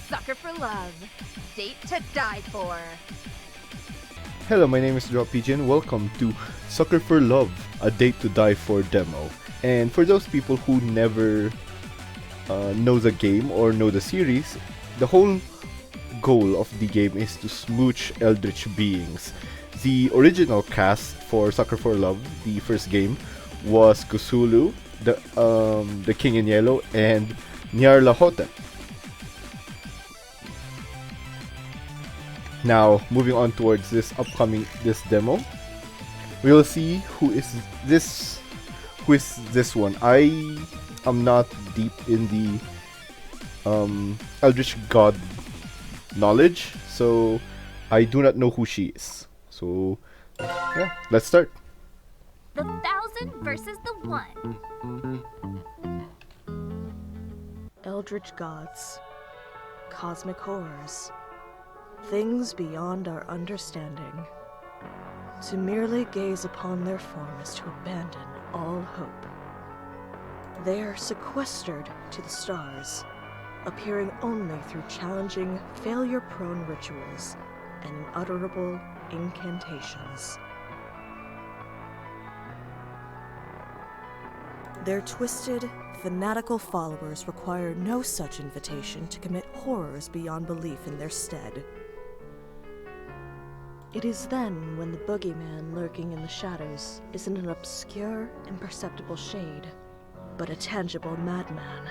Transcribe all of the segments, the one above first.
Sucker for Love. Date to die for. Hello, my name is DrawPG and welcome to Sucker for Love, a Date to Die for demo. And for those people who never know the game or know the series, the whole goal of the game is to smooch eldritch beings. The original cast for Sucker for Love, the first game, was Cthulhu, the King in Yellow, and Nyarlathotep. Now, moving on towards this demo, we will see who is this one. I am not deep in the Eldritch God knowledge, so I do not know who she is. So, yeah, let's start. The 1,000 versus the 1. Eldritch gods, cosmic horrors, things beyond our understanding. To merely gaze upon their form is to abandon all hope. They are sequestered to the stars, appearing only through challenging, failure-prone rituals and unutterable incantations. Their twisted, fanatical followers require no such invitation to commit horrors beyond belief in their stead. It is then when the boogeyman lurking in the shadows isn't an obscure, imperceptible shade, but a tangible madman,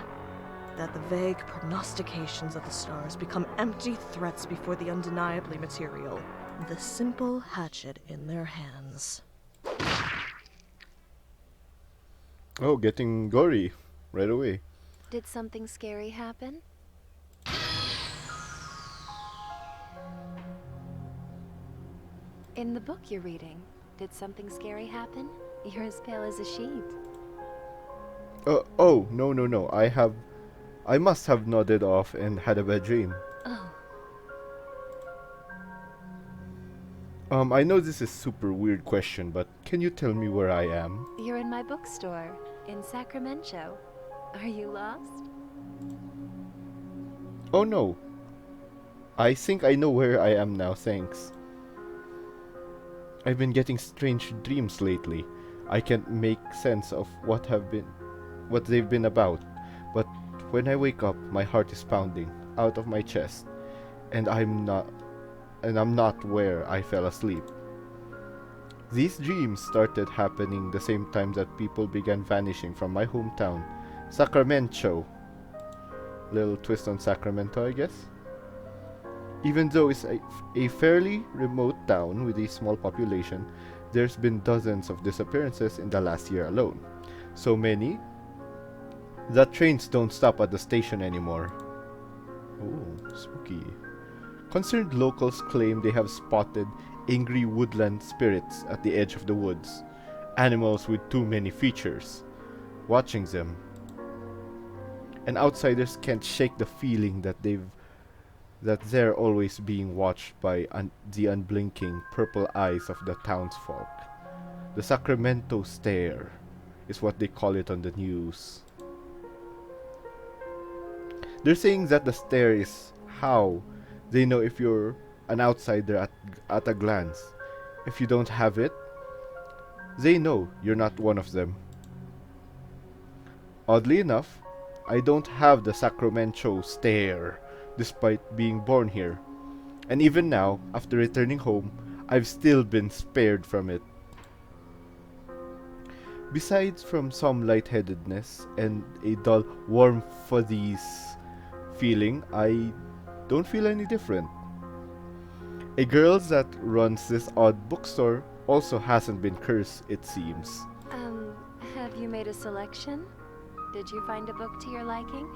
that the vague prognostications of the stars become empty threats before the undeniably material, the simple hatchet in their hands. Oh, getting gory right away. Did something scary happen? In the book you're reading, did something scary happen? You're as pale as a sheet. Oh, no. I must have nodded off and had a bad dream. Oh. I know this is a super weird question, but can you tell me where I am? You're in my bookstore, in Sacramento. Are you lost? Oh no. I think I know where I am now, thanks. I've been getting strange dreams lately. I can't make sense of what they've been about. But when I wake up, my heart is pounding out of my chest, and I'm not where I fell asleep. These dreams started happening the same time that people began vanishing from my hometown, Sacramento. Little twist on Sacramento, I guess. Even though it's a fairly remote town with a small population, there's been dozens of disappearances in the last year alone. So many that trains don't stop at the station anymore. Oh, spooky. Concerned locals claim they have spotted angry woodland spirits at the edge of the woods, animals with too many features, watching them. And outsiders can't shake the feeling that they're always being watched by the unblinking purple eyes of the townsfolk. The Sacramento Stare is what they call it on the news. They're saying that the stare is how they know if you're an outsider at a glance. If you don't have it, they know you're not one of them. Oddly enough, I don't have the Sacramento Stare, despite being born here. And even now, after returning home, I've still been spared from it. Besides from some lightheadedness and a dull, warm fuzzies feeling, I don't feel any different. A girl that runs this odd bookstore also hasn't been cursed, it seems. Have you made a selection? Did you find a book to your liking?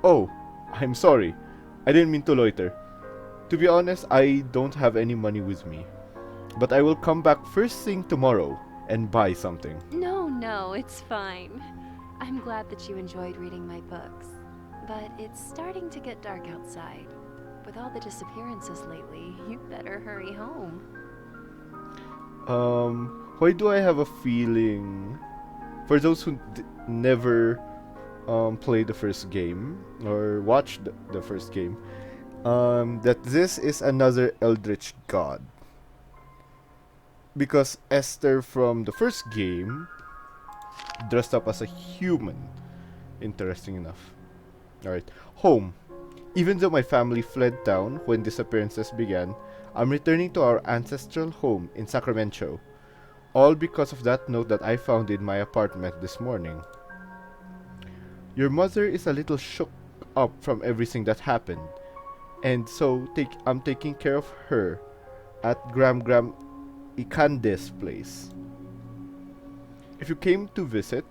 Oh, I'm sorry. I didn't mean to loiter. To be honest, I don't have any money with me. But I will come back first thing tomorrow and buy something. No, it's fine. I'm glad that you enjoyed reading my books. But it's starting to get dark outside. With all the disappearances lately, you better hurry home. Why do I have a feeling? For those who never play the first game or watch the first game, that this is another Eldritch god. Because Esther from the first game dressed up as a human. Interesting enough. Alright. Home. Even though my family fled town when disappearances began, I'm returning to our ancestral home in Sacramento. All because of that note that I found in my apartment this morning. Your mother is a little shook up from everything that happened, and so I'm taking care of her at Gram Ikande's place. If you came to visit,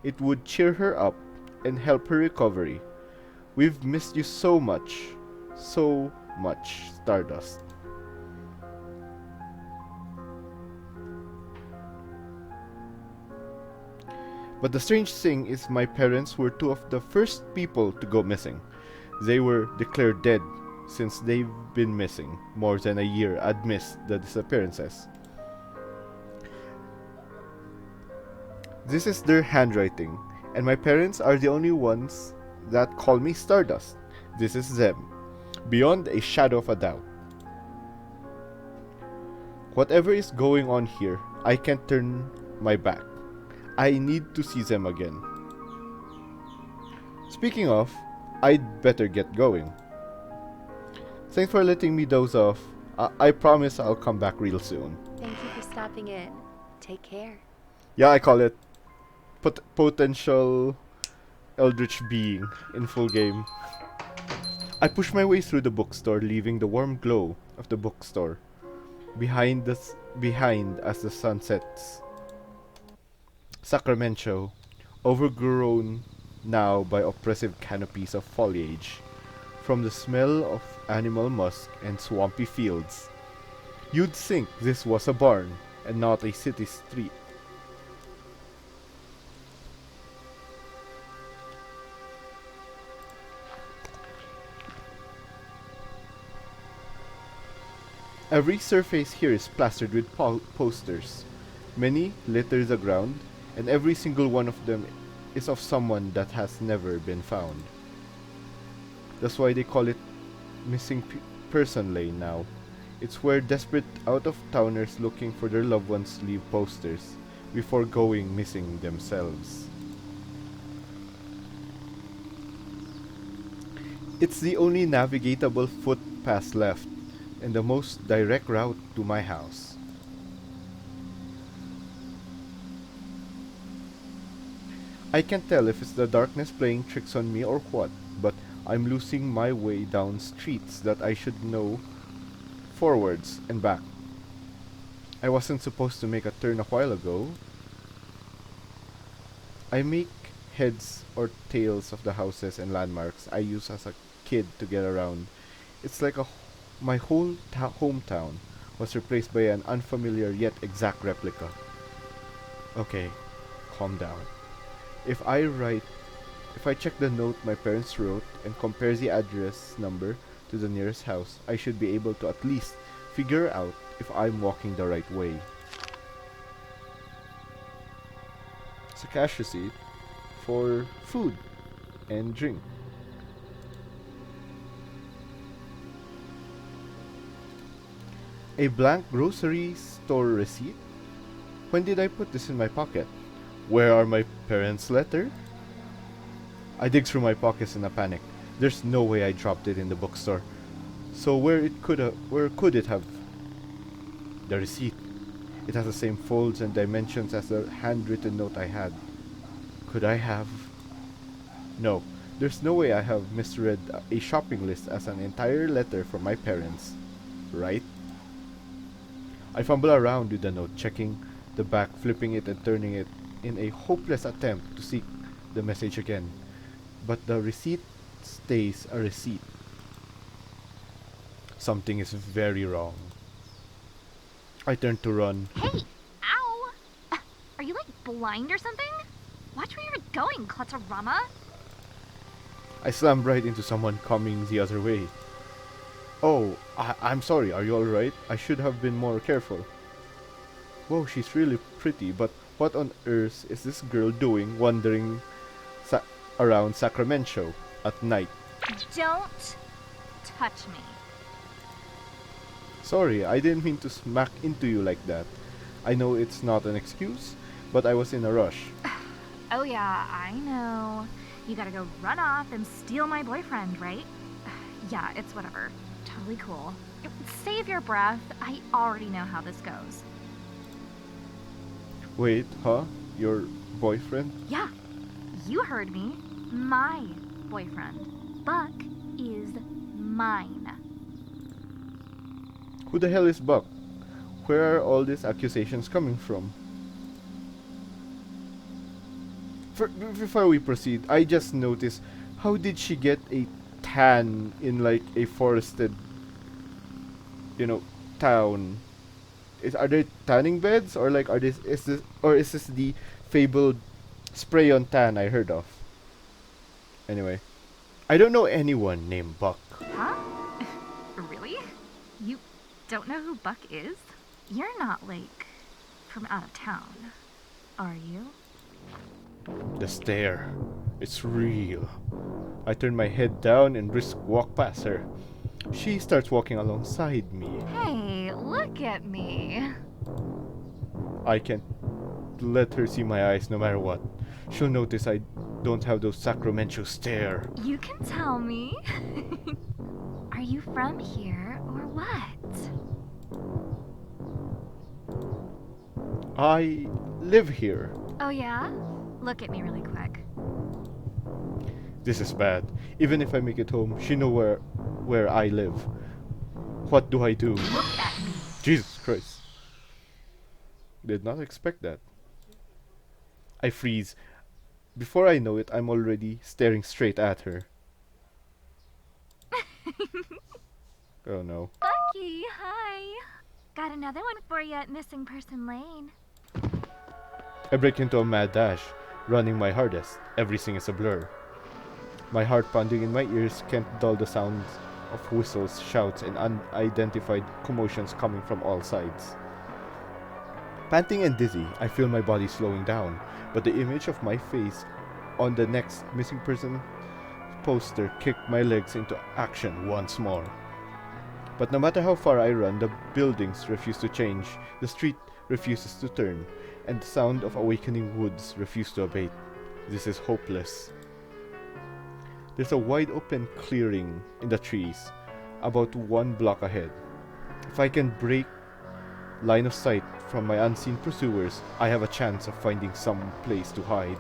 it would cheer her up and help her recovery. We've missed you so much, Stardust. But the strange thing is my parents were two of the first people to go missing. They were declared dead since they've been missing more than a year amidst the disappearances. This is their handwriting, and my parents are the only ones that call me Stardust. This is them, beyond a shadow of a doubt. Whatever is going on here, I can't turn my back. I need to see them again. Speaking of, I'd better get going. Thanks for letting me doze off. I promise I'll come back real soon. Thank you for stopping in. Take care. Yeah, I call it potential Eldritch being in full game. I push my way through the bookstore, leaving the warm glow of the bookstore behind as the sun sets. Sacramento, overgrown now by oppressive canopies of foliage, from the smell of animal musk and swampy fields. You'd think this was a barn and not a city street. Every surface here is plastered with posters. Many litter the ground, and every single one of them is of someone that has never been found. That's why they call it Missing Person Lane now. It's where desperate out-of-towners looking for their loved ones leave posters before going missing themselves. It's the only navigatable footpath left, and the most direct route to my house. I can't tell if it's the darkness playing tricks on me or what, but I'm losing my way down streets that I should know forwards and back. I wasn't supposed to make a turn a while ago. I make heads or tails of the houses and landmarks I used as a kid to get around. It's like my whole hometown was replaced by an unfamiliar yet exact replica. Okay, calm down. If I check the note my parents wrote and compare the address number to the nearest house, I should be able to at least figure out if I'm walking the right way. It's a cash receipt for food and drink. A blank grocery store receipt? When did I put this in my pocket? Where are my parents' letter? I dig through my pockets in a panic. There's no way I dropped it in the bookstore. So where could it have? The receipt. It has the same folds and dimensions as the handwritten note I had. Could I have? No, there's no way I have misread a shopping list as an entire letter from my parents, right? I fumble around with the note, checking the back, flipping it and turning it in a hopeless attempt to seek the message again. But the receipt stays a receipt. Something is very wrong. I turn to run. Hey! Ow! Are you like blind or something? Watch where you're going, Clutterama! I slam right into someone coming the other way. Oh, I'm sorry, are you alright? I should have been more careful. Whoa, she's really pretty, but what on earth is this girl doing wandering around Sacramento at night. Don't touch me. Sorry, I didn't mean to smack into you like that. I know it's not an excuse, but I was in a rush. Oh yeah, I know. You gotta go run off and steal my boyfriend, right? Yeah, it's whatever. Totally cool. Save your breath. I already know how this goes. Wait, huh? Your boyfriend? Yeah, you heard me. My boyfriend. Buck is mine. Who the hell is Buck? Where are all these accusations coming from? Before we proceed, I just noticed, how did she get a tan in like a forested, town? Are there tanning beds, or like is this the fabled spray on tan I heard of? Anyway, I don't know anyone named Buck. Huh? Really? You don't know who Buck is? You're not, like, from out of town, are you? The stare, it's real. I turn my head down and brisk walk past her. She starts walking alongside me. Hey, look at me. I can't let her see my eyes no matter what. She'll notice I don't have those Sacramento stare. You can tell me. Are you from here or what? I live here. Oh yeah? Look at me really quick. This is bad. Even if I make it home, she know where I live. What do I do? Look at me. Jesus Christ. Did not expect that. I freeze. Before I know it, I'm already staring straight at her. Oh no. Bucky, hi. Got another one for you at Missing Person Lane. I break into a mad dash, running my hardest. Everything is a blur. My heart pounding in my ears can't dull the sounds of whistles, shouts, and unidentified commotions coming from all sides. Panting and dizzy, I feel my body slowing down, but the image of my face on the next missing person poster kicked my legs into action once more. But no matter how far I run, the buildings refuse to change, the street refuses to turn, and the sound of awakening woods refuses to abate. This is hopeless. There's a wide open clearing in the trees, about 1 block ahead. If I can break line of sight from my unseen pursuers, I have a chance of finding some place to hide.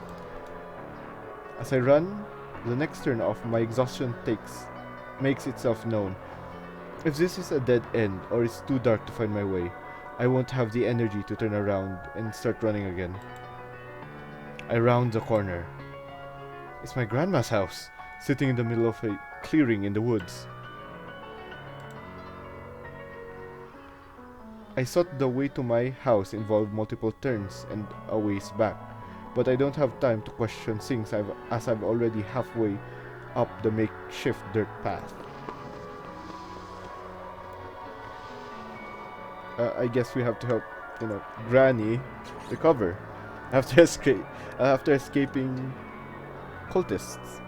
As I run, the next turn of my exhaustion makes itself known. If this is a dead end or it's too dark to find my way, I won't have the energy to turn around and start running again. I round the corner. It's my grandma's house, sitting in the middle of a clearing in the woods. I thought the way to my house involved multiple turns and a ways back, but I don't have time to question things as I've already halfway up the makeshift dirt path. I guess we have to help, Granny recover after escaping cultists.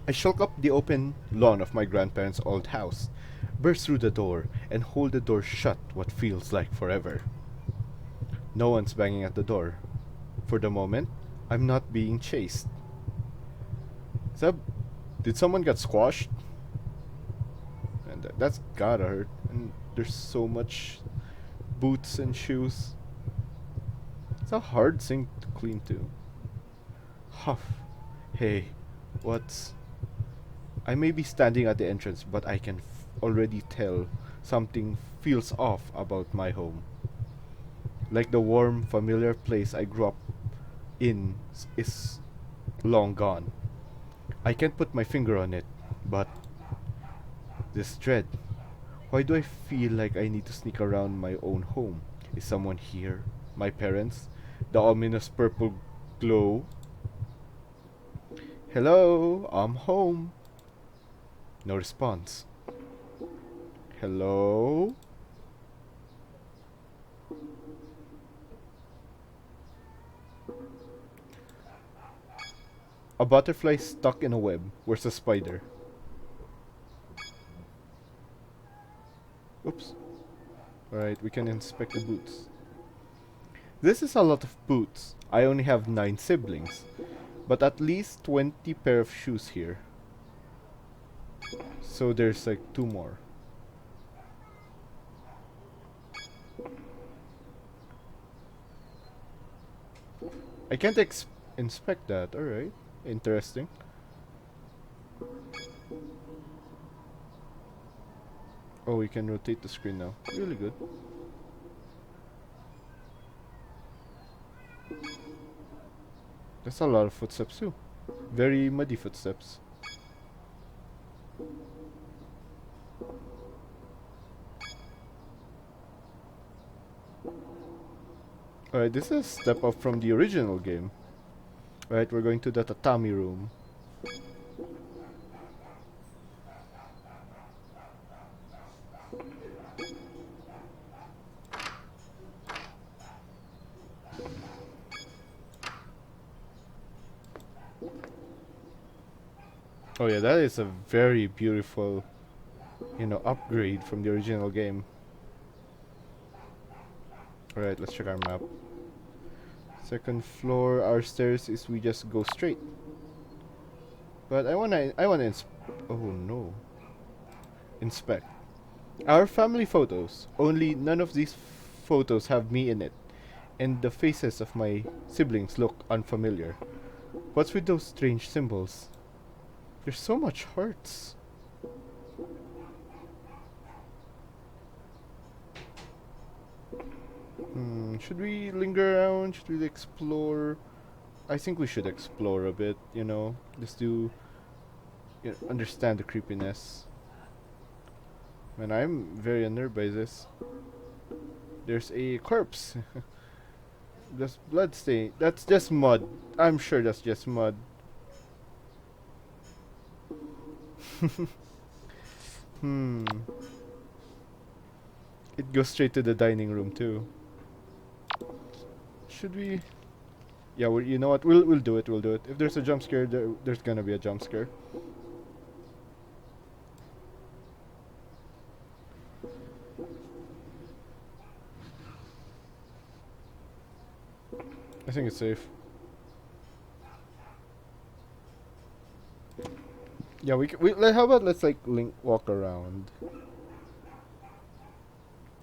I shulk up the open lawn of my grandparents' old house, burst through the door, and hold the door shut what feels like forever. No one's banging at the door. For the moment, I'm not being chased. Did someone get squashed? And that's gotta hurt. And there's so much boots and shoes. It's a hard thing to clean too. Huff. Hey, what's... I may be standing at the entrance, but I can already tell something feels off about my home. Like the warm, familiar place I grew up in is long gone. I can't put my finger on it, but this dread. Why do I feel like I need to sneak around my own home? Is someone here? My parents? The ominous purple glow? Hello, I'm home. No response. Hello? A butterfly stuck in a web. Where's a spider? Oops. Alright, we can inspect the boots. This is a lot of boots. I only have 9 siblings. But at least 20 pair of shoes here. So there's like 2 more. I can't inspect that. Alright. Interesting. Oh, we can rotate the screen now. Really good. That's a lot of footsteps too. Very muddy footsteps. Alright, this is a step up from the original game. Alright, we're going to the tatami room. Oh yeah, that is a very beautiful, upgrade from the original game. Alright, let's check our map. Second floor, our stairs is we just go straight. But I wanna oh no. Inspect. Our family photos. Only none of these photos have me in it. And the faces of my siblings look unfamiliar. What's with those strange symbols? There's so much hearts. Should we linger around? Should we explore? I think we should explore a bit, just to understand the creepiness. Man, I'm very unnerved by this. There's a corpse. Just blood stain. That's just mud. I'm sure that's just mud. It goes straight to the dining room too. Should we? Yeah, you know what? We'll do it. We'll do it. If there's a jump scare, there's gonna be a jump scare. I think it's safe. Yeah, how about let's like walk around.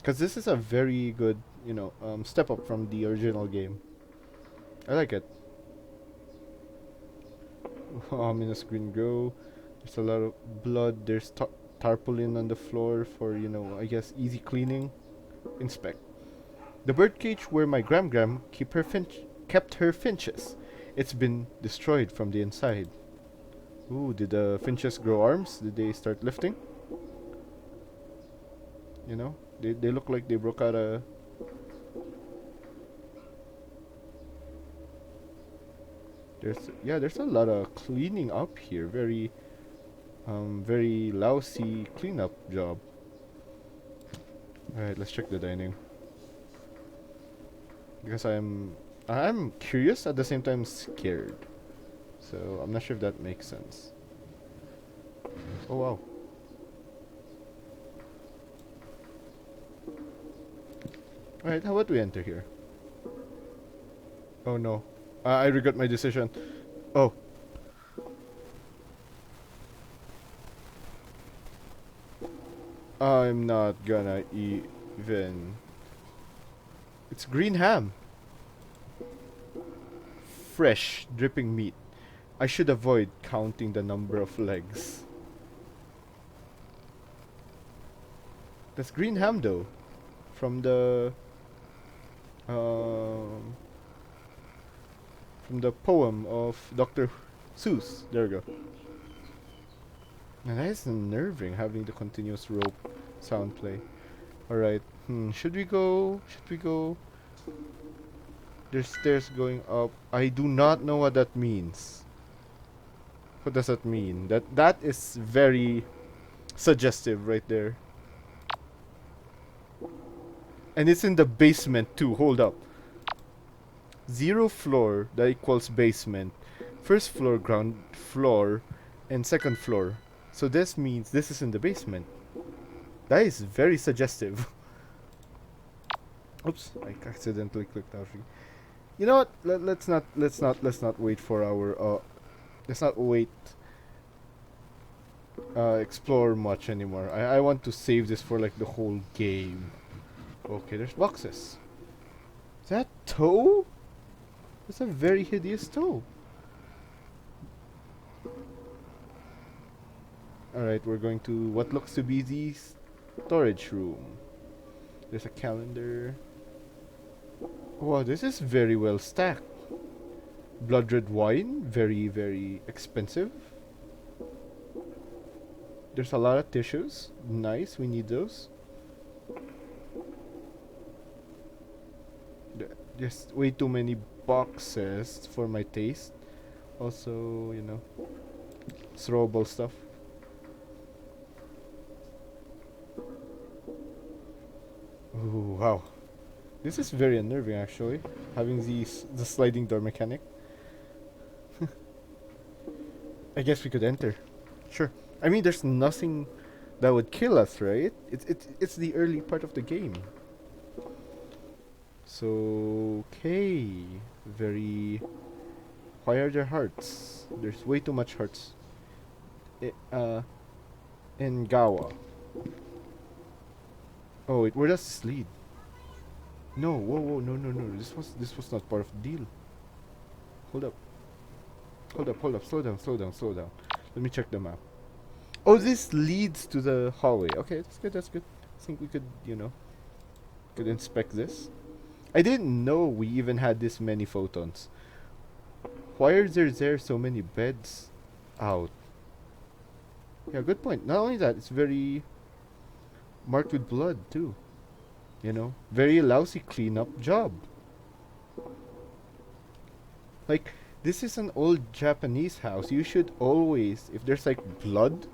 Cause this is a very good, step up from the original game. I like it. Ominous green glow. There's a lot of blood. There's tarpaulin on the floor for, I guess easy cleaning. Inspect. The birdcage where my gram kept her finches. It's been destroyed from the inside. Ooh, did the finches grow arms? Did they start lifting? They look like they broke out a... There's a lot of cleaning up here. Very lousy cleanup job. Alright, let's check the dining. Because I'm curious at the same time scared. So I'm not sure if that makes sense. Oh wow. Alright, how about we enter here? Oh no. I regret my decision. Oh. I'm not gonna even... It's green ham. Fresh, dripping meat. I should avoid counting the number of legs. That's green ham though. From the poem of Dr. Seuss. There we go. And that is unnerving, having the continuous rope sound play. Alright, should we go? Should we go? There's stairs going up. I do not know what that means. What does that mean? That is very suggestive right there. And it's in the basement too. Hold up. 0 floor, that equals basement. first floor, ground floor, and second floor. So this means this is in the basement. That is very suggestive. Oops, I accidentally clicked out. You know what? Let's not wait for our let's not wait explore much anymore. I want to save this for like the whole game. Okay, there's boxes. Is that toe? That's a very hideous toe. Alright, we're going to what looks to be the storage room. There's a calendar. Wow, this is very well stacked. Blood red wine, very, very expensive. There's a lot of tissues. Nice, we need those. Just way too many boxes for my taste. Also, you know, throwable stuff. Ooh, wow. This is very unnerving actually, having the sliding door mechanic. I guess we could enter. Sure. I mean, there's nothing that would kill us, right? It's the early part of the game. So, okay. Very... Why are there hearts? There's way too much hearts. Ngawa. Oh wait, where does this lead? No, whoa, no. This was not part of the deal. Hold up. Slow down. Let me check the map. Oh, this leads to the hallway. Okay, that's good. I think we could, you know, could inspect this. I didn't know we even had this many photons. Why are there so many beds out? Yeah, good point. Not only that, it's very marked with blood too. You know, very lousy cleanup job. Like, this is an old Japanese house. You should always, if there's like blood,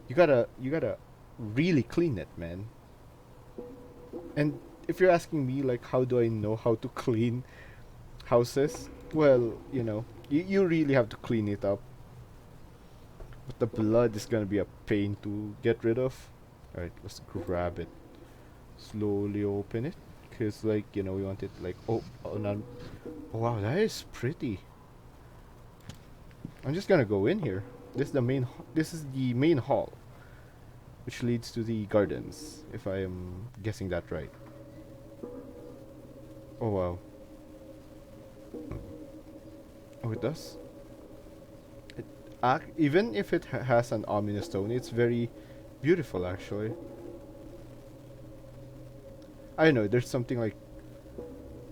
you gotta really clean it, man. And if you're asking me, like, how do I know how to clean houses? Well, you know, you really have to clean it up. But the blood is gonna be a pain to get rid of. Alright, let's grab it. Slowly open it. Because, like, you know, we want it, like, oh wow, that is pretty. I'm just gonna go in here. This is the main hall, which leads to the gardens, if I am guessing that right. Oh wow. Oh, it does. Even if it has an ominous tone, it's very beautiful actually. I don't know, there's something like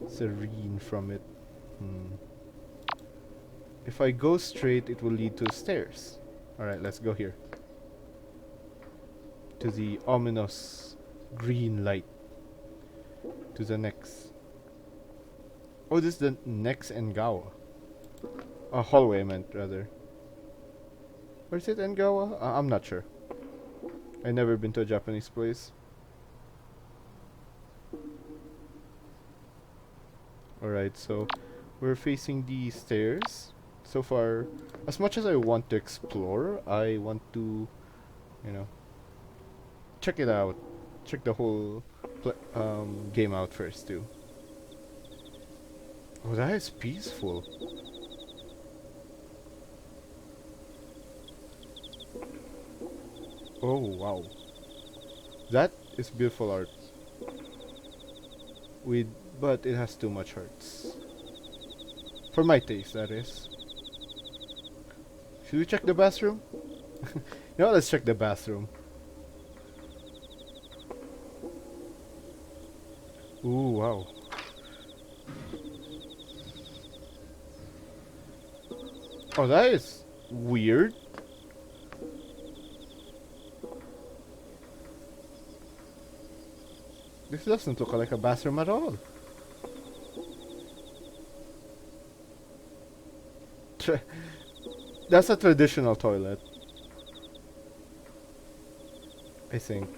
serene from it. If I go straight, it will lead to the stairs. Alright, let's go here. To the ominous green light. To the next. Oh, this is the next Ngawa. Hallway I meant, rather. Or is it Ngawa? I'm not sure. I've never been to a Japanese place. Alright, so we're facing the stairs. So far, as much as I want to explore, I want to, you know, check it out. Check the whole game out first too. Oh, that is peaceful. Oh, wow. That is beautiful art. But it has too much hearts. For my taste, that is. Should we check the bathroom? You know, let's check the bathroom. Ooh, wow. Oh, that is weird. This doesn't look like a bathroom at all. That's a traditional toilet, I think.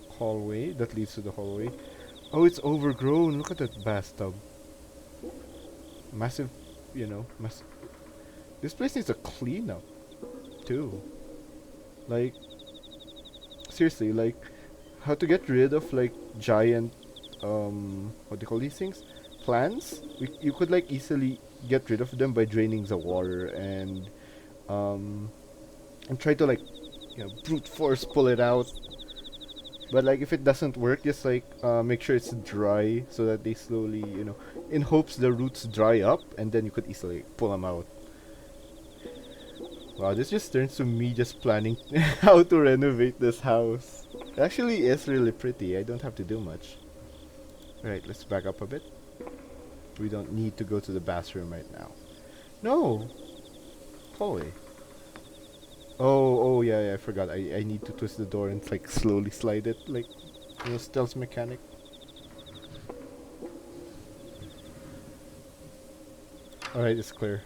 Hallway that leads to the hallway. Oh, it's overgrown. Look at that bathtub. massive, this place needs a cleanup too. Like, seriously, like, how to get rid of like giant, what do you call these things? Plants? You could like easily get rid of them by draining the water um, and try to like, brute force pull it out. But like if it doesn't work, just like make sure it's dry so that they slowly, in hopes the roots dry up, and then you could easily pull them out. Wow, this just turns to me just planning how to renovate this house. It actually is really pretty. I don't have to do much. Right, let's back up a bit. We don't need to go to the bathroom right now. No! Hallway. Oh, yeah, I forgot. I need to twist the door and like slowly slide it, like, stealth mechanic. Alright, it's clear.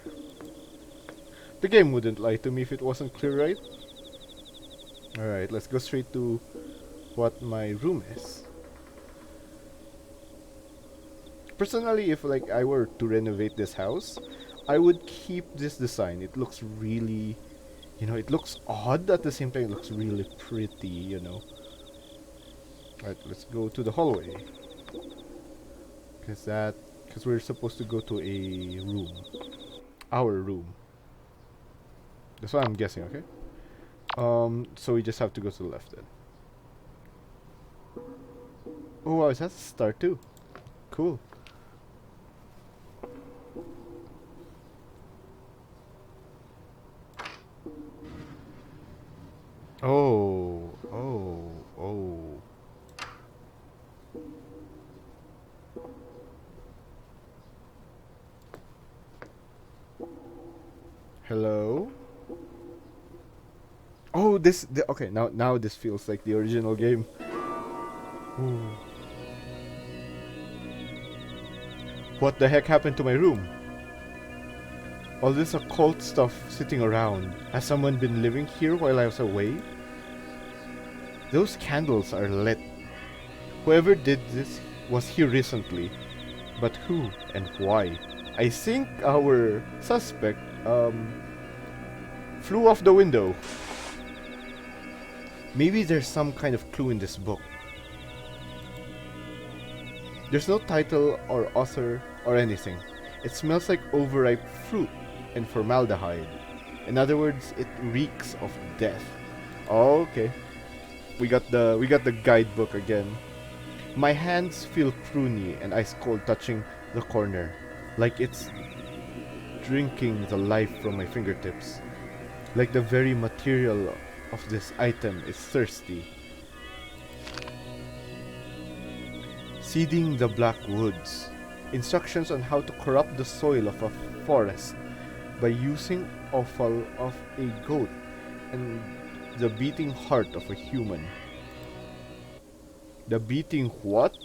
The game wouldn't lie to me if it wasn't clear, right? Alright, let's go straight to what my room is. Personally, if like I were to renovate this house, I would keep this design. It looks really, it looks odd, at the same time it looks really pretty, Alright, let's go to the hallway. Because we're supposed to go to a room. Our room. That's what I'm guessing, okay? So we just have to go to the left then. Oh wow, is that a star too? Cool. Oh. Hello? Oh, okay, now this feels like the original game. Ooh. What the heck happened to my room? All this occult stuff sitting around. Has someone been living here while I was away? Those candles are lit. Whoever did this was here recently. But who and why? I think our suspect, flew off the window. Maybe there's some kind of clue in this book. There's no title or author or anything. It smells like overripe fruit and formaldehyde. In other words, it reeks of death. Oh, okay. We got the guidebook again. My hands feel pruny and ice cold touching the corner, like it's drinking the life from my fingertips. Like the very material of this item is thirsty. Seeding the black woods. Instructions on how to corrupt the soil of a forest by using offal of a goat and the beating heart of a human. The beating what?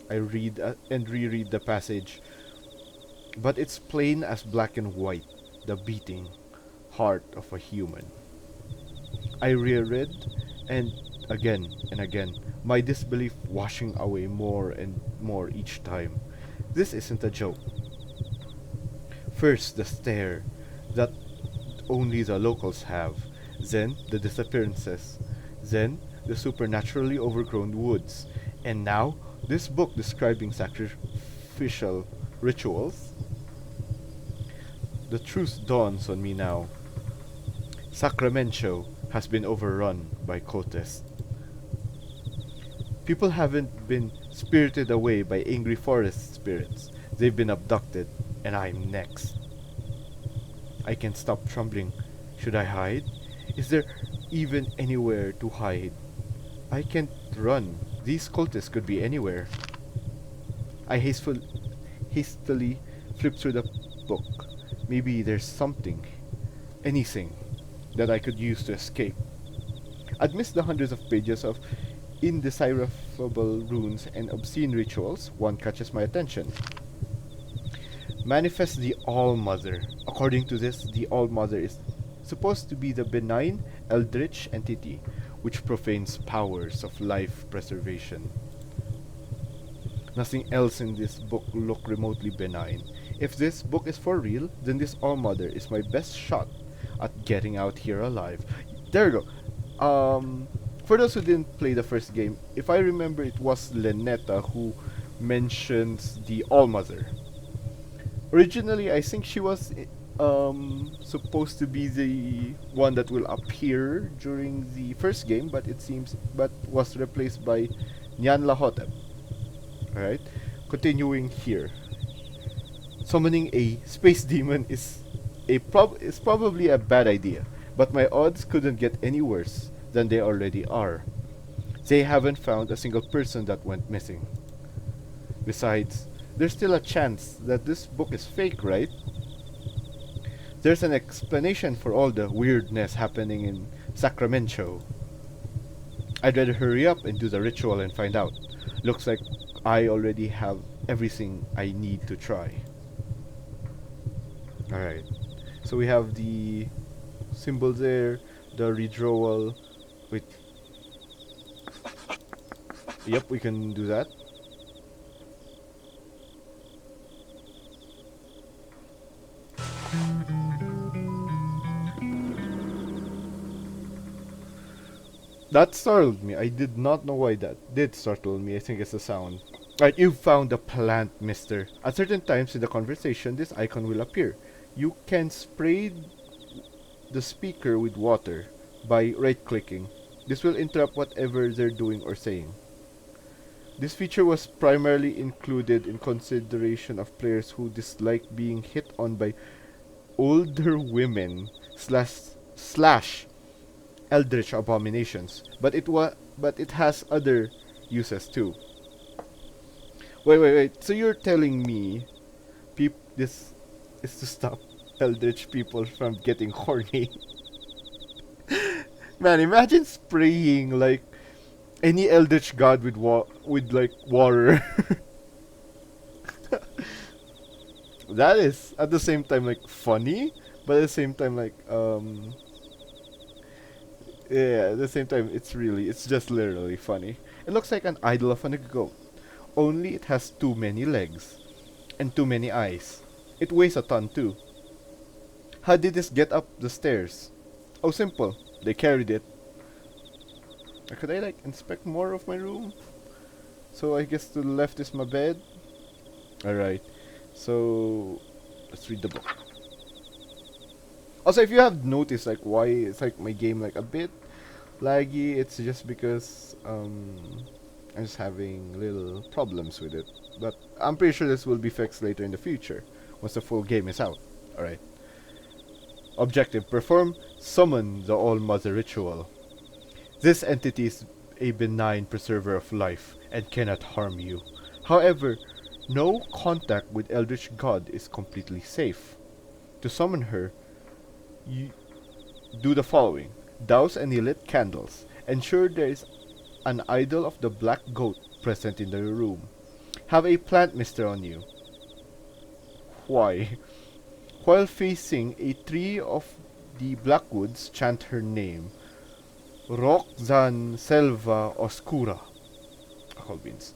I read and reread the passage, but it's plain as black and white. The beating heart of a human. I reread and again, my disbelief washing away more and more each time. This isn't a joke. First, the stare that only the locals have, then the disappearances, then the supernaturally overgrown woods, and now this book describing sacrificial rituals. The truth dawns on me now. Sacramento has been overrun by cultists. People haven't been spirited away by angry forest spirits. They've been abducted, and I'm next. I can't stop trembling. Should I hide? Is there even anywhere to hide? I can't run. These cultists could be anywhere. I hastily flip through the book. Maybe there's something, anything, that I could use to escape. Amidst the hundreds of pages of indecipherable runes and obscene rituals, one catches my attention. Manifest the All-Mother. According to this, the All-Mother is supposed to be the benign Eldritch entity which profanes powers of life preservation. Nothing else in this book look remotely benign. If this book is for real, then this All-Mother is my best shot at getting out here alive. There you go. For those who didn't play the first game, if I remember, it was Lenetta who mentions the All-Mother. Originally, I think she was supposed to be the one that will appear during the first game, but was replaced by Nyan Lahotep. Alright, continuing here. Summoning a space demon is probably a bad idea, but my odds couldn't get any worse than they already are. They haven't found a single person that went missing. Besides, there's still a chance that this book is fake, right? There's an explanation for all the weirdness happening in Sacramento. I'd rather hurry up and do the ritual and find out. Looks like I already have everything I need to try. Alright, so we have the symbols there, the redrawal. Wait. Yep, we can do that. That startled me. I did not know why that did startle me. I think it's a sound. Right, you've found the plant, mister. At certain times in the conversation, this icon will appear. You can spray the speaker with water by right-clicking. This will interrupt whatever they're doing or saying. This feature was primarily included in consideration of players who dislike being hit on by older women slash Eldritch abominations, but it has other uses too. Wait. So you're telling me this is to stop Eldritch people from getting horny? Man, imagine spraying like any Eldritch god with like water. That is at the same time like funny, but at the same time like yeah, at the same time it's just literally funny. It looks like an idol of a goat, only it has too many legs and too many eyes. It weighs a ton too. How did this get up the stairs? Oh, simple. They carried it. Could I like inspect more of my room? So I guess to the left is my bed. Alright. So let's read the book. Also, if you have noticed like why it's like my game like a bit laggy, it's just because I'm just having little problems with it. But I'm pretty sure this will be fixed later in the future once the full game is out. Alright. Objective: perform summon the All-Mother ritual. This entity is a benign preserver of life and cannot harm you. However, no contact with Eldritch God is completely safe. To summon her, you do the following. Douse any lit candles. Ensure there is an idol of the black goat present in the room. Have a plant mister on you. Why? While facing a tree of the Blackwoods, chant her name. Rhok'zan Selva Oscura. Whole beans.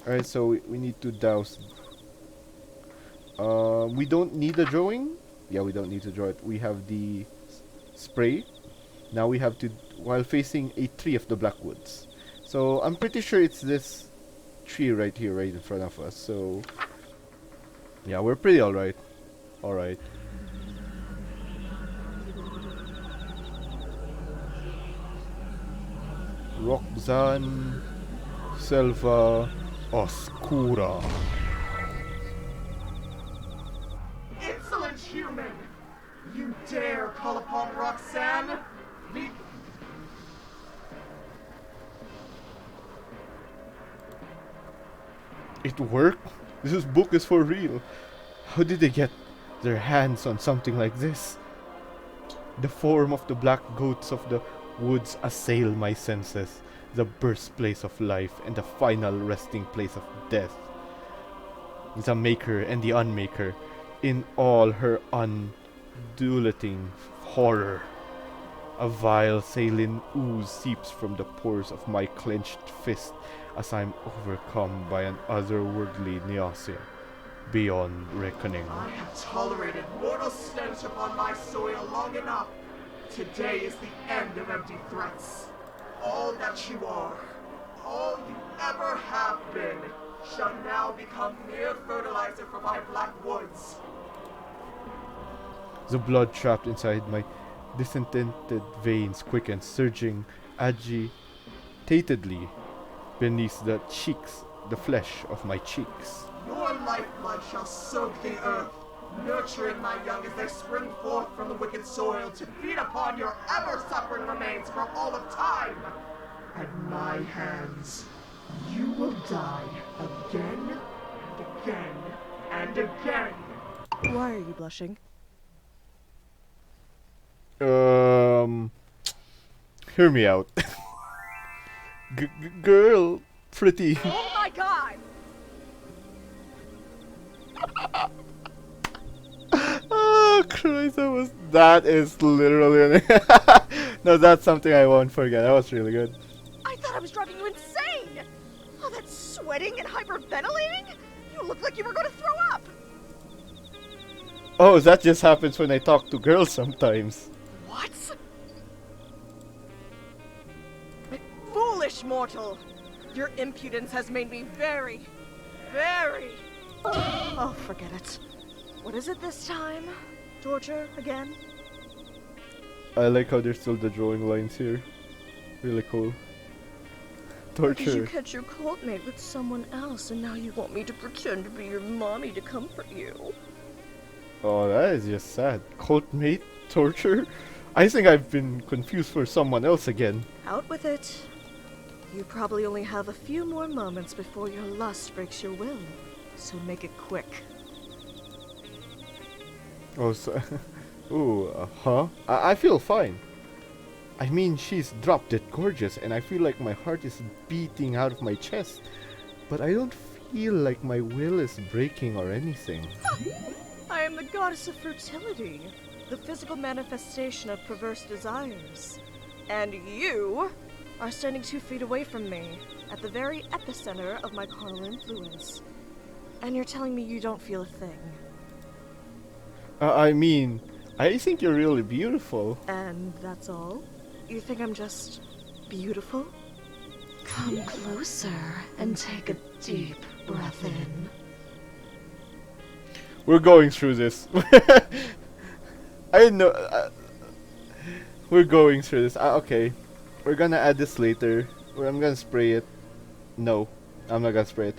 Alright, so we need to douse. We don't need the drawing. Yeah, we don't need to draw it. We have the spray. Now we have to, while facing a tree of the Blackwoods. So I'm pretty sure it's this tree right here, right in front of us. So yeah, we're pretty alright. Alright. Rhok'zan Selva Oscura. Insolent human! You dare call upon Rhok'zan? It worked? This book is for real. How did they get their hands on something like this? The form of the black goats of the woods assail my senses, the birthplace of life and the final resting place of death. The maker and the unmaker, in all her undulating horror. A vile saline ooze seeps from the pores of my clenched fist as I'm overcome by an otherworldly nausea. beyond reckoning. I have tolerated mortal stench upon my soil long enough. Today is the end of empty threats. All that you are, all you ever have been, shall now become mere fertilizer for my black woods. The blood trapped inside my discontented veins quickens, surging agitatedly beneath the flesh of my cheeks. Your lifeblood shall soak the earth, nurturing my young as they spring forth from the wicked soil to feed upon your ever-suffering remains for all of time. At my hands, you will die again and again and again. Why are you blushing? Hear me out. Girl, pretty. Oh my god! Oh Christ, that is literally no, that's something I won't forget. That was really good. I thought I was driving you insane! All that sweating and hyperventilating? You look like you were going to throw up! Oh, that just happens when I talk to girls sometimes. What? Foolish mortal! Your impudence has made me very... Oh, forget it. What is it this time? Torture again? I like how there's still the drawing lines here. Really cool. Did you Torture. catch your cult mate with someone else and now you want me to pretend to be your mommy to comfort you? Oh, that is just sad. Cult mate? Torture? I think I've been confused for someone else again. Out with it. You probably only have a few more moments before your lust breaks your will. So make it quick. Oh, so... Ooh, huh? I feel fine. I mean, she's drop dead gorgeous, and I feel like my heart is beating out of my chest. But I don't feel like my will is breaking or anything. I am the goddess of fertility, the physical manifestation of perverse desires. And you are standing 2 feet away from me, at the very epicenter of my carnal influence. And you're telling me you don't feel a thing. I mean, I think you're really beautiful. And that's all? You think I'm just beautiful? Come closer and take a deep breath in. We're going through this. I know. We're going through this. Okay. We're gonna add this later. I'm gonna spray it. No, I'm not gonna spray it.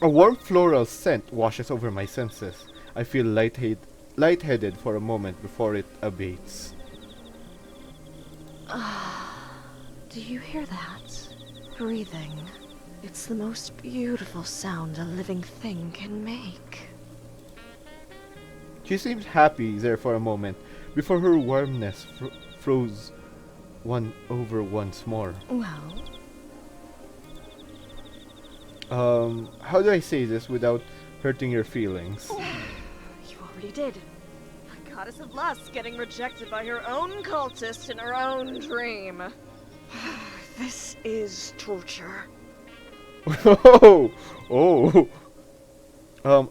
A warm floral scent washes over my senses. I feel lightheaded for a moment before it abates. Do you hear that? Breathing. It's the most beautiful sound a living thing can make. She seemed happy there for a moment before her warmness froze over once more. Well, How do I say this without hurting your feelings? you already did. A goddess of lust getting rejected by her own cultist in her own dream. This is torture. Oh.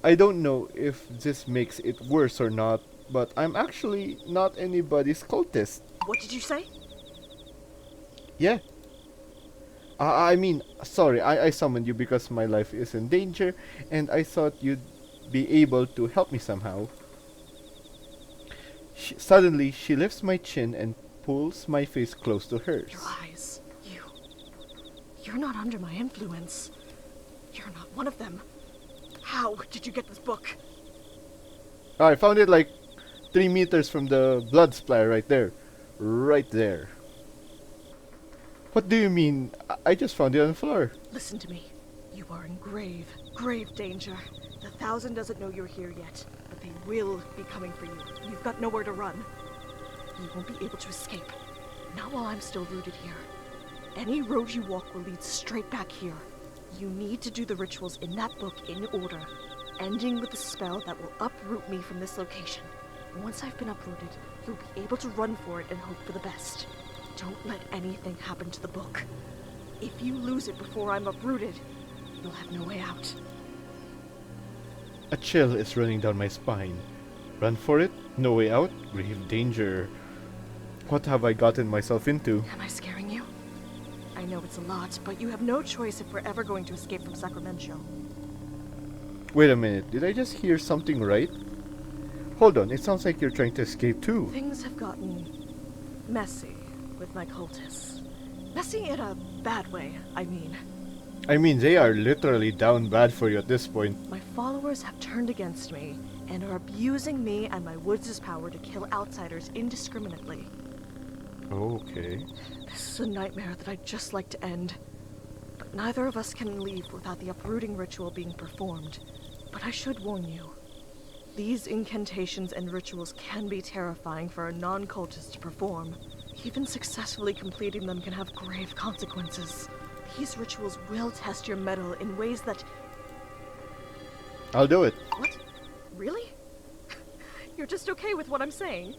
I don't know if this makes it worse or not, but I'm actually not anybody's cultist. What did you say? Yeah. I mean, sorry, I summoned you because my life is in danger, and I thought you'd be able to help me somehow. Suddenly, she lifts my chin and pulls my face close to hers. Your eyes. You're not under my influence. You're not one of them. How did you get this book? I found it like 3 meters from the blood splatter right there. Right there. What do you mean? I just found it on the floor. Listen to me. You are in grave, grave danger. The 1,000 doesn't know you're here yet, but they will be coming for you. You've got nowhere to run. You won't be able to escape. Not while I'm still rooted here. Any road you walk will lead straight back here. You need to do the rituals in that book in order, ending with the spell that will uproot me from this location. Once I've been uprooted, you'll be able to run for it and hope for the best. Don't let anything happen to the book. If you lose it before I'm uprooted, you'll have no way out. A chill is running down my spine. Run for it? No way out? Grave danger. What have I gotten myself into? Am I scaring you? I know it's a lot, but you have no choice if we're ever going to escape from Sacramento. Wait a minute, did I just hear something right? Hold on, it sounds like you're trying to escape too. Things have gotten messy with my cultists. Messy in a bad way, I mean. I mean, they are literally down bad for you at this point. My followers have turned against me and are abusing me and my woods' power to kill outsiders indiscriminately. Okay. This is a nightmare that I'd just like to end. But neither of us can leave without the uprooting ritual being performed. But I should warn you. These incantations and rituals can be terrifying for a non-cultist to perform. Even successfully completing them can have grave consequences. These rituals will test your mettle in ways that... I'll do it. What? Really? You're just okay with what I'm saying?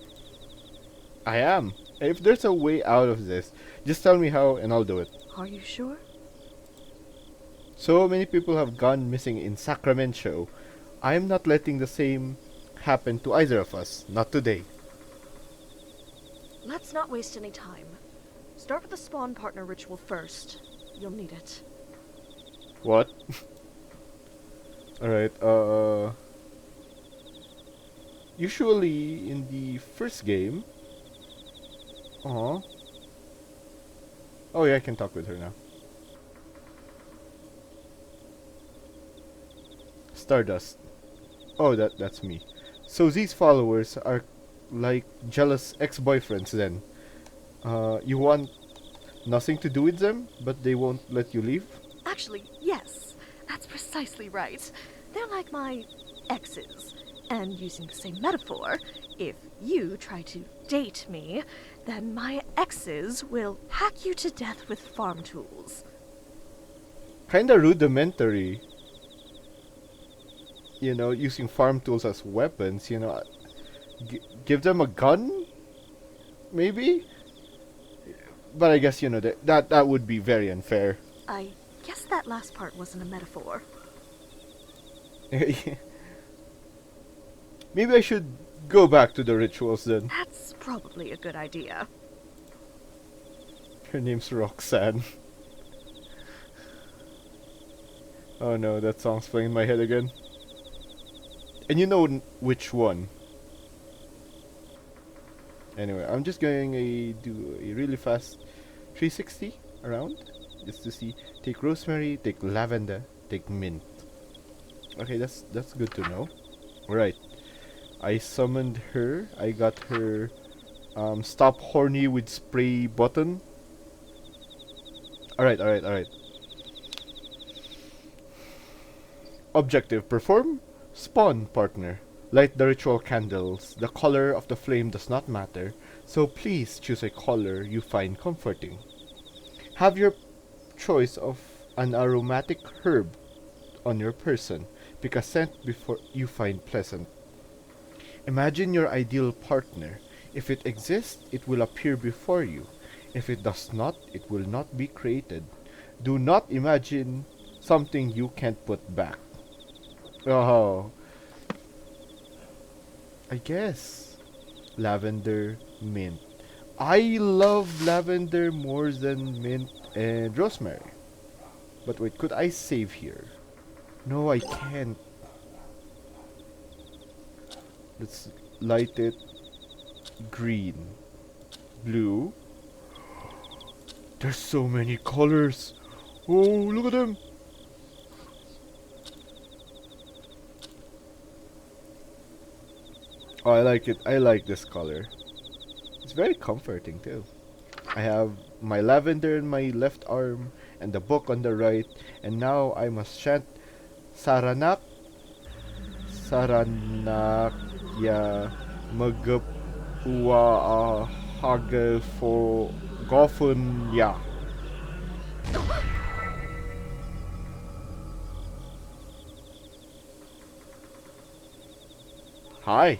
I am. If there's a way out of this, just tell me how and I'll do it. Are you sure? So many people have gone missing in Sacramento. I'm not letting the same happen to either of us. Not today. Let's not waste any time. Start with the spawn partner ritual first. You'll need it. What? Alright, usually in the first game... Oh yeah, I can talk with her now. Stardust. Oh, that's me. So these followers are like jealous ex-boyfriends then. You want nothing to do with them, but they won't let you leave? Actually, yes. That's precisely right. They're like my exes. And using the same metaphor, if you try to date me, then my exes will hack you to death with farm tools. Kinda rudimentary. You know, using farm tools as weapons, you know. Give them a gun? Maybe? But I guess, you know, that would be very unfair. I guess that last part wasn't a metaphor. Maybe I should go back to the rituals then. That's probably a good idea. Her name's Rhok'zan. Oh no, that song's playing in my head again. And you know which one. Anyway, I'm just going to do a really fast 360 around. Just to see. Take rosemary, take lavender, take mint. Okay, that's good to know. Alright. I summoned her. I got her stop horny with spray button. Alright. Objective perform. Spawn partner. Light the ritual candles. The color of the flame does not matter, so please choose a color you find comforting. Have your choice of an aromatic herb on your person. Pick a scent before you find pleasant. Imagine your ideal partner. If it exists, it will appear before you. If it does not, it will not be created. Do not imagine something you can't put back. Oh. I guess. Lavender, mint. I love lavender more than mint and rosemary. But wait, could I save here? No, I can't. Let's light it green. Blue. There's so many colors. Oh, look at them. Oh, I like it. I like this color. It's very comforting too. I have my lavender in my left arm and the book on the right, and now I must chant Saranak ya Magapua Hage for Gofun ya. Hi.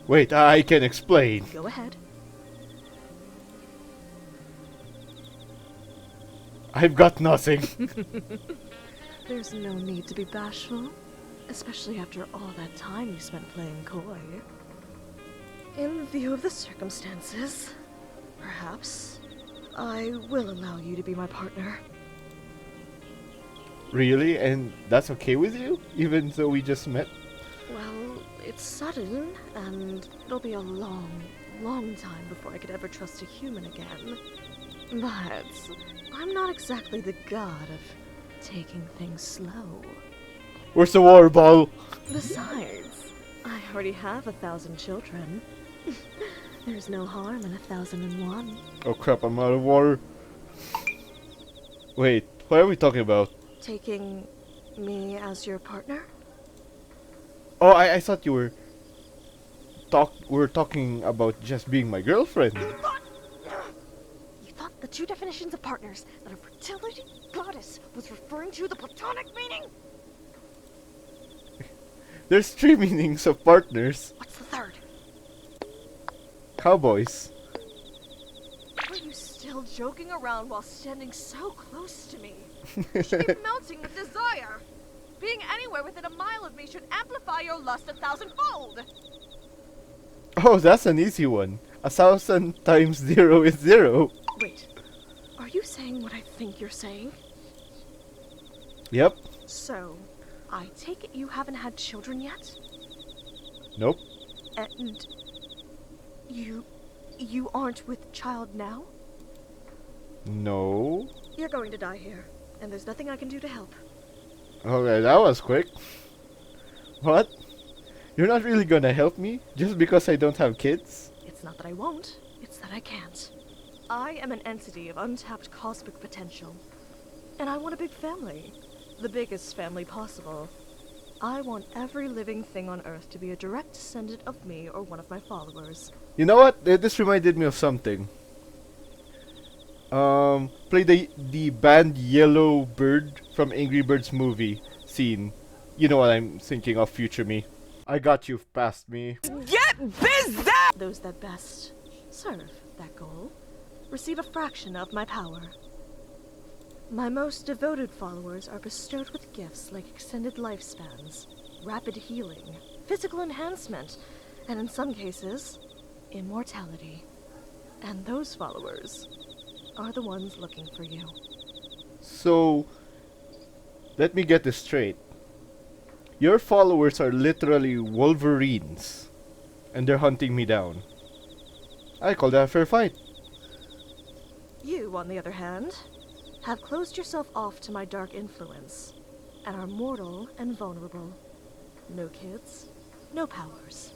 Wait, I can explain. Go ahead. I've got nothing. There's no need to be bashful, especially after all that time you spent playing coy. In view of the circumstances, perhaps I will allow you to be my partner. Really? And that's okay with you? Even though we just met? Well, it's sudden, and it'll be a long, long time before I could ever trust a human again. But I'm not exactly the god of taking things slow. Where's the water bottle? Besides, I already have 1,000 children. There's no harm in 1,001. Oh crap, I'm out of water. Wait, what are we talking about? Taking me as your partner? Oh, I thought you were talking about just being my girlfriend. You thought the two definitions of partners that a fertility goddess was referring to the platonic meaning? There's 3 meanings of partners. What's the third? Cowboys. Are you still joking around while standing so close to me? You should be melting with desire. Being anywhere within a mile of me should amplify your lust 1,000-fold. Oh, that's an easy one. 1,000 times 0 is 0. Wait, are you saying what I think you're saying? Yep. So, I take it you haven't had children yet? Nope. And you aren't with child now? No. You're going to die here, and there's nothing I can do to help. Okay, that was quick. What? You're not really gonna help me just because I don't have kids? It's not that I won't, it's that I can't. I am an entity of untapped cosmic potential. And I want a big family. The biggest family possible. I want every living thing on Earth to be a direct descendant of me or one of my followers. You know what? This reminded me of something. Play the band Yellow Bird from Angry Birds movie scene. You know what I'm thinking of, future me. I got you past me. Those that best serve that goal receive a fraction of my power. My most devoted followers are bestowed with gifts like extended lifespans, rapid healing, physical enhancement, and in some cases, immortality. And those followers are the ones looking for you. So, let me get this straight. Your followers are literally Wolverines, and they're hunting me down. I call that a fair fight. You, on the other hand, have closed yourself off to my dark influence, and are mortal and vulnerable. No kids, no powers.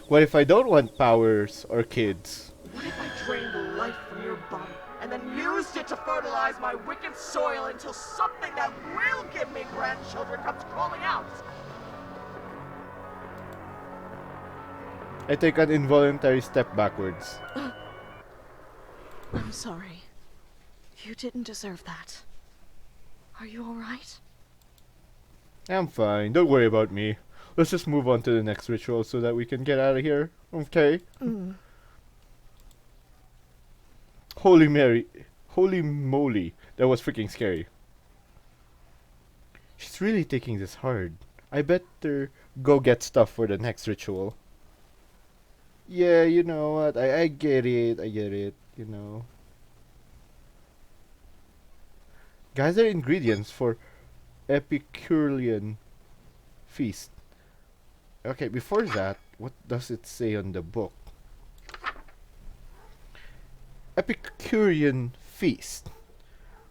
What if I don't want powers or kids? What if I drained the life from your body and then used it to fertilize my wicked soil until something that will give me grandchildren comes crawling out? I take an involuntary step backwards. I'm sorry. You didn't deserve that. Are you alright? I'm fine, don't worry about me. Let's just move on to the next ritual so that we can get out of here. Okay? Holy Mary. Holy moly. That was freaking scary. She's really taking this hard. I better go get stuff for the next ritual. Yeah, you know what? I get it. You know. Gather ingredients for Epicurean feast. Okay, before that, what does it say on the book? Epicurean feast.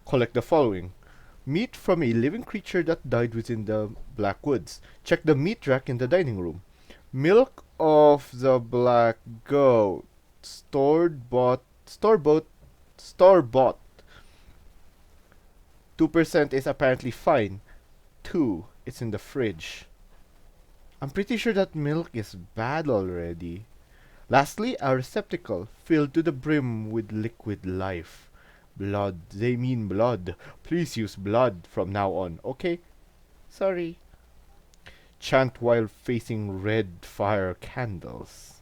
Collect the following. Meat from a living creature that died within the Black Woods. Check the meat rack in the dining room. Milk of the black goat. Store-bought. 2% is apparently fine. 2, it's in the fridge. I'm pretty sure that milk is bad already. Lastly, a receptacle filled to the brim with liquid life. Blood. They mean blood. Please use blood from now on, okay? Sorry. Chant while facing red fire candles.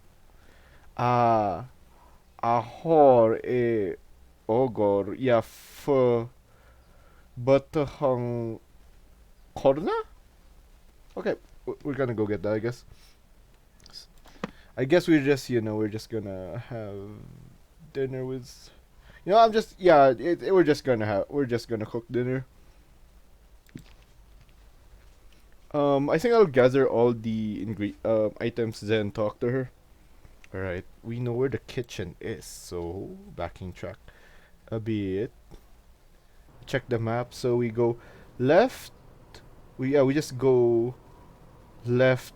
Ahor ogor. Yeah, batahang korna? Okay, we're gonna go get that, I guess. I guess we're just, we're just gonna have dinner with... I'm just, yeah, we're just gonna cook dinner. I think I'll gather all the items, then talk to her. Alright, we know where the kitchen is, so backing track a bit. Check the map, so we go left. We just go left.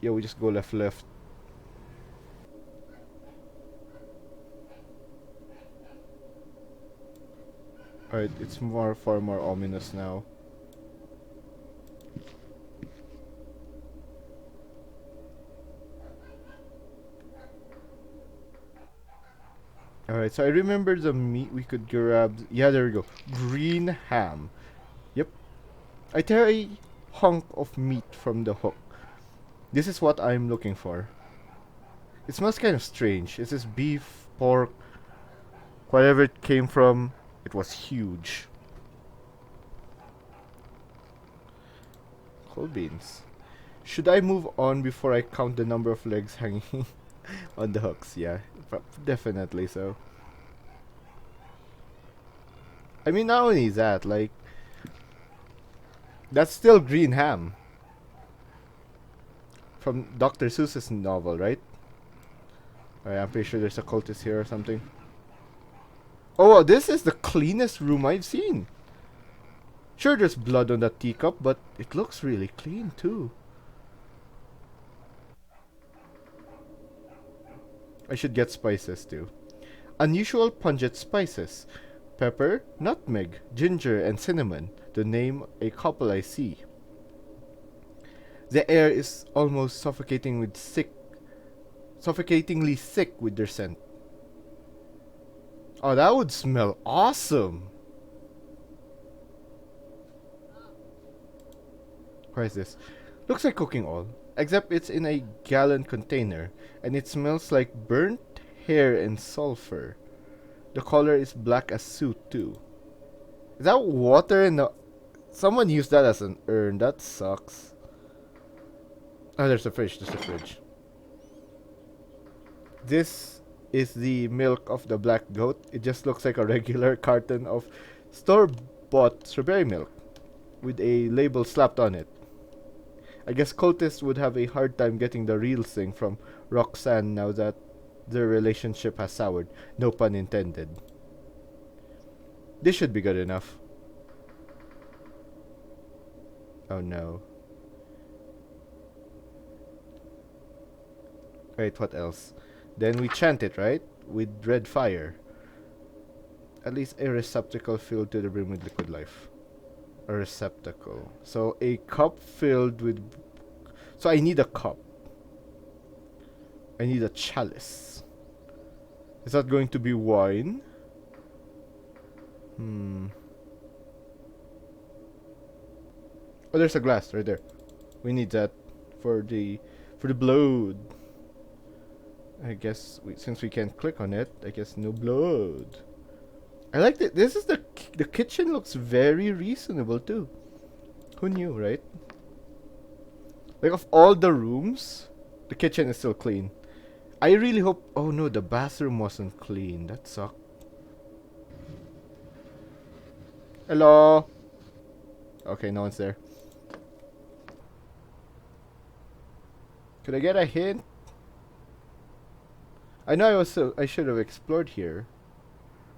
Yeah, we just go left. Alright, it's far more ominous now. Alright, so I remember the meat we could grab. Yeah, there we go. Green ham. Yep. I tear a hunk of meat from the hook. This is what I'm looking for. It smells kind of strange. Is this beef, pork, whatever it came from? It was huge. Cold beans. Should I move on before I count the number of legs hanging on the hooks? Yeah, definitely so. I mean, not only that, like, that's still green ham. From Dr. Seuss's novel, right? I'm pretty sure there's a cultist here or something. Oh, this is the cleanest room I've seen. Sure, there's blood on that teacup, but it looks really clean too. I should get spices too. Unusual pungent spices. Pepper, nutmeg, ginger, and cinnamon, to name a couple I see. The air is almost suffocatingly thick with their scent. Oh, that would smell awesome! What is this? Looks like cooking oil, except it's in a gallon container, and it smells like burnt hair and sulfur. The color is black as soot too. Is that water in the... Someone used that as an urn. That sucks. Oh, there's a fridge. This is the milk of the black goat. It just looks like a regular carton of store-bought strawberry milk with a label slapped on it. I guess cultists would have a hard time getting the real thing from Rhok'zan now that their relationship has soured. No pun intended. This should be good enough. Oh no. Wait, what else? Then we chant it, right? With red fire. At least a receptacle filled to the brim with liquid life. A receptacle. So a cup filled with... So I need a cup. I need a chalice. Is that going to be wine? Oh, there's a glass right there. We need that for the blood. I guess since we can't click on it, I guess no blood. I like that. This is the kitchen looks very reasonable too. Who knew, right? Like, of all the rooms, the kitchen is still clean. I really hope... Oh no, the bathroom wasn't clean. That sucked. Hello? Okay, no one's there. Could I get a hint? I know I should have explored here.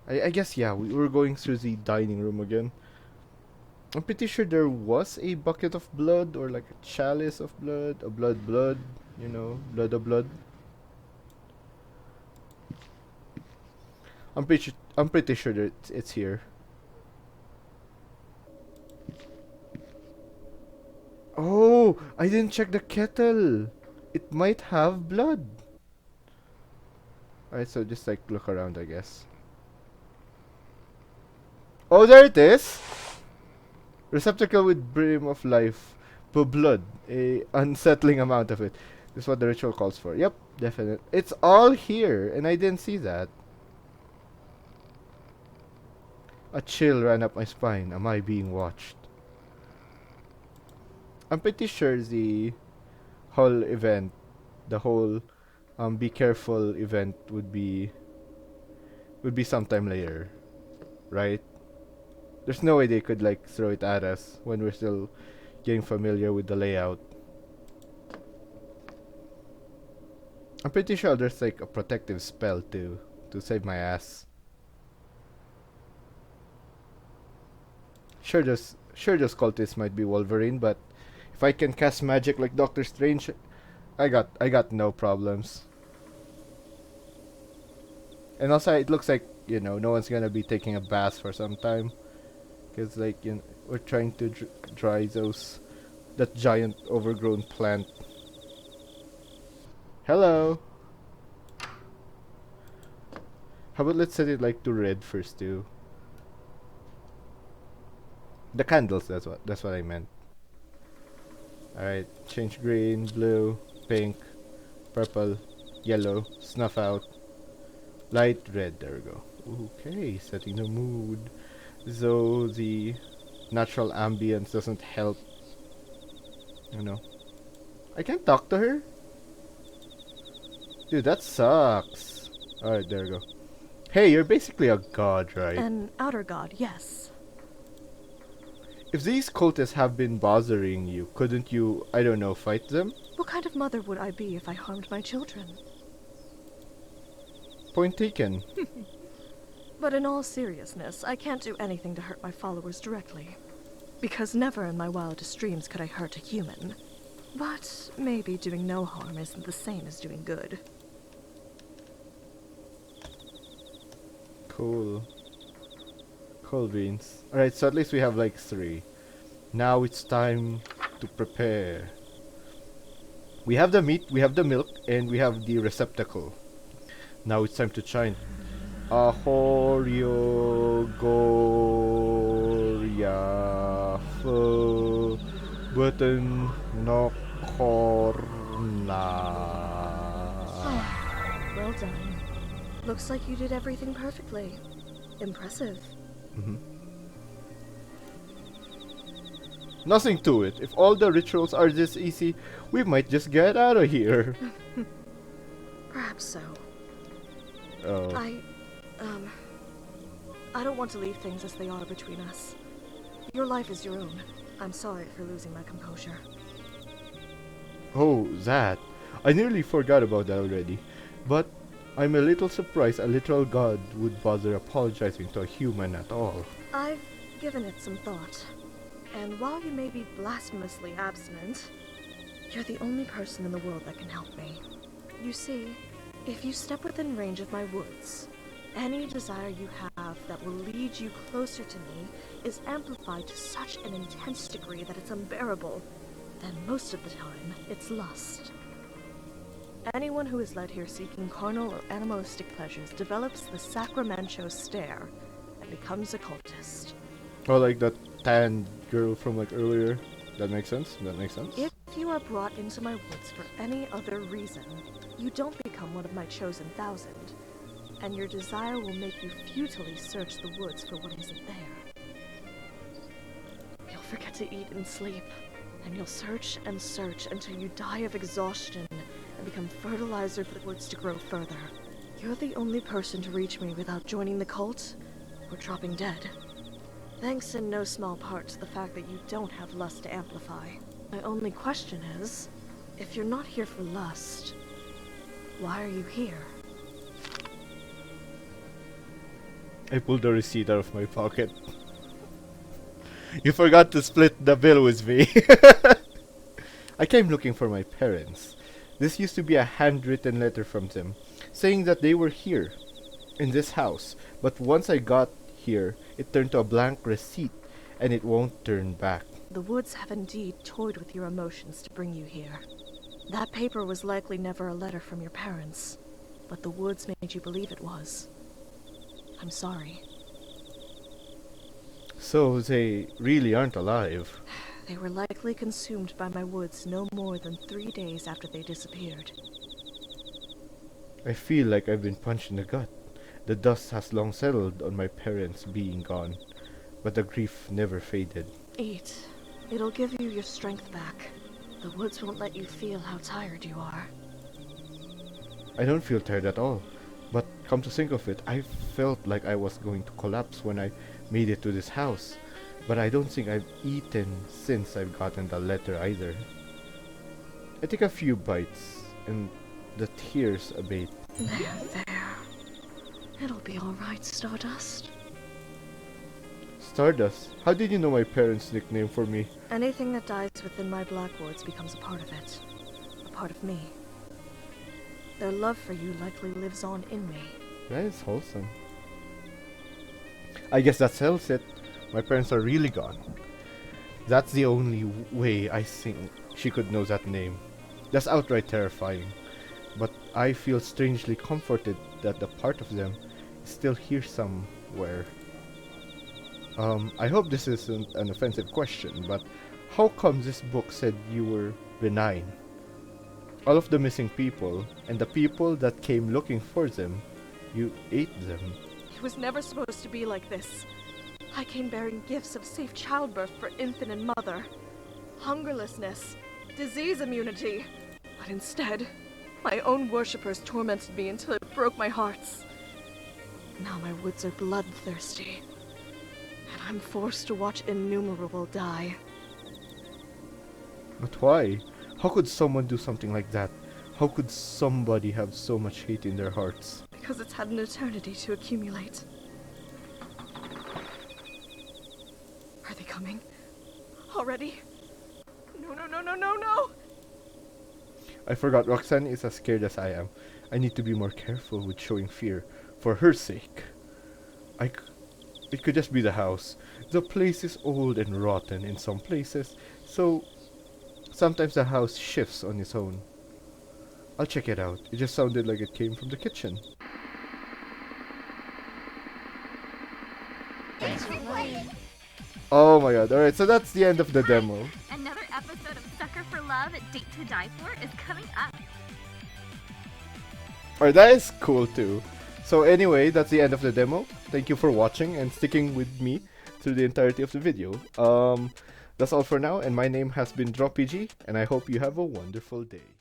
I guess, yeah, we were going through the dining room again. I'm pretty sure there was a bucket of blood, or like a chalice of blood, a blood, you know, blood of blood. I'm pretty sure that it's here. Oh, I didn't check the kettle. It might have blood. Alright, so just like look around, I guess. Oh, there it is. Receptacle with brim of life, but blood, a unsettling amount of it. This is what the ritual calls for. Yep, definite. It's all here, and I didn't see that. A chill ran up my spine. Am I being watched? I'm pretty sure the whole event, the whole be careful event would be sometime later, right? There's no way they could like throw it at us when we're still getting familiar with the layout. I'm pretty sure there's like a protective spell to save my ass. Sure those cultists might be Wolverine, but if I can cast magic like Doctor Strange, I got no problems. And also it looks like, you know, no one's gonna be taking a bath for some time, because like, you know, we're trying to dry that giant overgrown plant. Hello. How about let's set it like to red first too. The candles, that's what I meant. Alright, change green, blue, pink, purple, yellow, snuff out, light red, there we go. Okay, setting the mood. So the natural ambience doesn't help. You know. I can't talk to her? Dude, that sucks. Alright, there we go. Hey, you're basically a god, right? An outer god, yes. If these cultists have been bothering you, couldn't you, I don't know, fight them? What kind of mother would I be if I harmed my children? Point taken. But in all seriousness, I can't do anything to hurt my followers directly. Because never in my wildest dreams could I hurt a human. But maybe doing no harm isn't the same as doing good. Cool. Cool beans. Alright, so at least we have like 3. Now it's time to prepare. We have the meat, we have the milk, and we have the receptacle. Now it's time to chant. Ahorio Goria Fu Button Nokorna. Well done. Looks like you did everything perfectly. Impressive. Nothing to it. If all the rituals are this easy, we might just get out of here. Perhaps so. Oh. I don't want to leave things as they are between us. Your life is your own. I'm sorry for losing my composure. Oh, that. I nearly forgot about that already. But I'm a little surprised a literal god would bother apologizing to a human at all. I've given it some thought. And while you may be blasphemously abstinent, you're the only person in the world that can help me. You see, if you step within range of my woods, any desire you have that will lead you closer to me is amplified to such an intense degree that it's unbearable. Then most of the time, it's lust. Anyone who is led here seeking carnal or animalistic pleasures develops the Sacramento stare and becomes a cultist. Oh, like that tan girl from like earlier. That makes sense? That makes sense? If you are brought into my woods for any other reason, you don't become one of my chosen 1,000, and your desire will make you futilely search the woods for what isn't there. You'll forget to eat and sleep, and you'll search and search until you die of exhaustion and become fertilizer for the woods to grow further. You're the only person to reach me without joining the cult or dropping dead. Thanks in no small part to the fact that you don't have lust to amplify. My only question is, if you're not here for lust, why are you here? I pulled the receipt out of my pocket. You forgot to split the bill with me. I came looking for my parents. This used to be a handwritten letter from them, saying that they were here, in this house. But once I got here, it turned to a blank receipt, and it won't turn back. The woods have indeed toyed with your emotions to bring you here. That paper was likely never a letter from your parents, but the woods made you believe it was. I'm sorry. So they really aren't alive. They were likely consumed by my woods no more than 3 days after they disappeared. I feel like I've been punched in the gut. The dust has long settled on my parents being gone, but the grief never faded. Eat. It'll give you your strength back. The woods won't let you feel how tired you are. I don't feel tired at all, but come to think of it, I felt like I was going to collapse when I made it to this house. But I don't think I've eaten since I've gotten the letter either. I take a few bites, and the tears abate. There. It'll be alright, Stardust. Stardust? How did you know my parents' nickname for me? Anything that dies within my Blackwoods becomes a part of it. A part of me. Their love for you likely lives on in me. That is wholesome. I guess that settles it. My parents are really gone. That's the only way I think she could know that name. That's outright terrifying. But I feel strangely comforted that the part of them is still here somewhere. I hope this isn't an offensive question, but how come this book said you were benign? All of the missing people, and the people that came looking for them, you ate them. It was never supposed to be like this. I came bearing gifts of safe childbirth for infant and mother, hungerlessness, disease immunity. But instead, my own worshippers tormented me until it broke my hearts. Now my woods are bloodthirsty, and I'm forced to watch innumerable die. But why? How could someone do something like that? How could somebody have so much hate in their hearts? Because it's had an eternity to accumulate. Are they coming? Already? No! I forgot Rhok'zan is as scared as I am. I need to be more careful with showing fear, for her sake. It could just be the house. The place is old and rotten in some places, so sometimes the house shifts on its own. I'll check it out. It just sounded like it came from the kitchen. Oh my god, alright, so that's the end of the demo. Another episode of Sucker for Love at Date to Die For is coming up. Alright, that is cool too. So anyway, that's the end of the demo. Thank you for watching and sticking with me through the entirety of the video. That's all for now, and my name has been DrawPG, and I hope you have a wonderful day.